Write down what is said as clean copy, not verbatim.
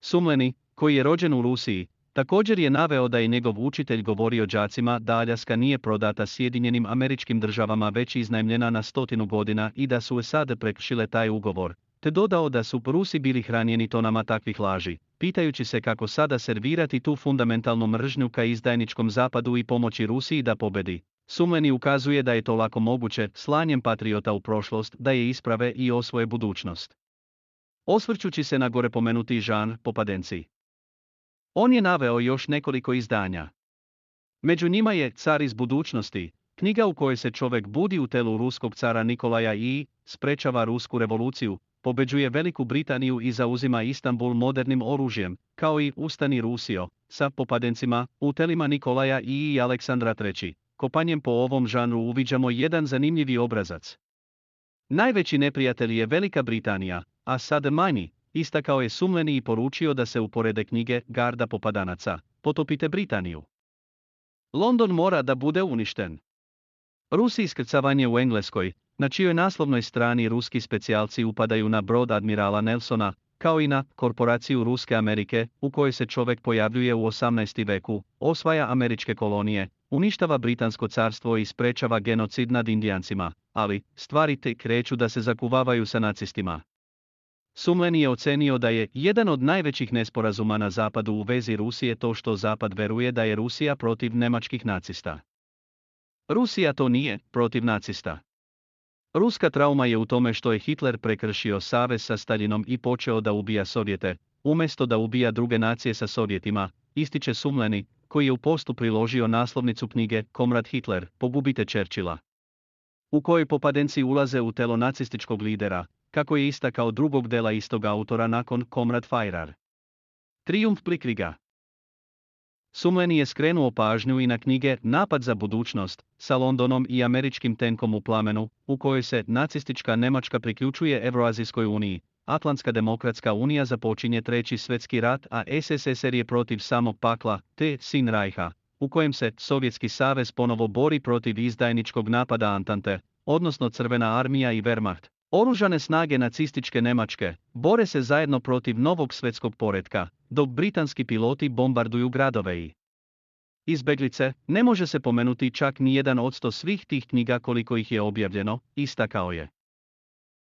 Sumleni, koji je rođen u Rusiji, također je naveo da je njegov učitelj govorio đacima da Aljaska nije prodata Sjedinjenim Američkim Državama već iznajmljena na 100 godina i da su SAD prekršile taj ugovor, te dodao da su Rusi bili hranjeni tonama takvih laži, pitajući se kako sada servirati tu fundamentalnu mržnju ka izdajničkom zapadu i pomoći Rusiji da pobedi. Sumleni ukazuje da je to lako moguće slanjem patriota u prošlost da je isprave i osvoje budućnost. Osvrćući se na gore pomenuti žanr popadenci, on je naveo još nekoliko izdanja. Među njima je Car iz budućnosti, knjiga u kojoj se čovjek budi u telu ruskog cara Nikolaja i sprečava rusku revoluciju, pobeđuje Veliku Britaniju i zauzima Istanbul modernim oružjem, kao i Ustani Rusio, sa popadencima u telima Nikolaja i Aleksandra III. Kopanjem po ovom žanru uviđamo jedan zanimljivi obrazac. Najveći neprijatelj je Velika Britanija, a SAD manji, istakao je Sumleni i poručio da se uporede knjige Garda popadanaca, potopite Britaniju. London mora da bude uništen. Rusi iskrcavanje u Engleskoj, na čijoj naslovnoj strani ruski specijalci upadaju na brod admirala Nelsona, kao i na korporaciju Ruske Amerike, u kojoj se čovjek pojavljuje u 18. veku, osvaja američke kolonije, uništava Britansko carstvo i sprečava genocid nad Indijancima, ali stvari te kreću da se zakuvavaju sa nacistima. Sumleni je ocenio da je jedan od najvećih nesporazuma na zapadu u vezi Rusije to što zapad veruje da je Rusija protiv nemačkih nacista. Rusija to nije, protiv nacista. Ruska trauma je u tome što je Hitler prekršio savez sa Staljinom i počeo da ubija Sovjete, umjesto da ubija druge nacije sa Sovjetima, ističe Sumleni, koji je u postu priložio naslovnicu knjige Komrad Hitler, pogubite Churchilla, u kojoj popadenci ulaze u telo nacističkog lidera, kako je istakao drugog dela istog autora nakon Komrad Führer. Trijumf Blitzkriega. Sumleni je skrenuo pažnju i na knjige Napad za budućnost, sa Londonom i američkim tenkom u plamenu, u kojoj se nacistička Njemačka priključuje Evroazijskoj uniji, Atlantska demokratska unija započinje Treći svjetski rat, a SSSR je protiv samog pakla, te Sin Rajha, u kojem se Sovjetski savez ponovo bori protiv izdajničkog napada Antante, odnosno Crvena armija i Wehrmacht. Oružane snage nacističke Njemačke bore se zajedno protiv novog svjetskog poretka, dok britanski piloti bombarduju gradove i izbeglice. Ne može se pomenuti čak ni jedan od 100 svih tih knjiga koliko ih je objavljeno, istakao je.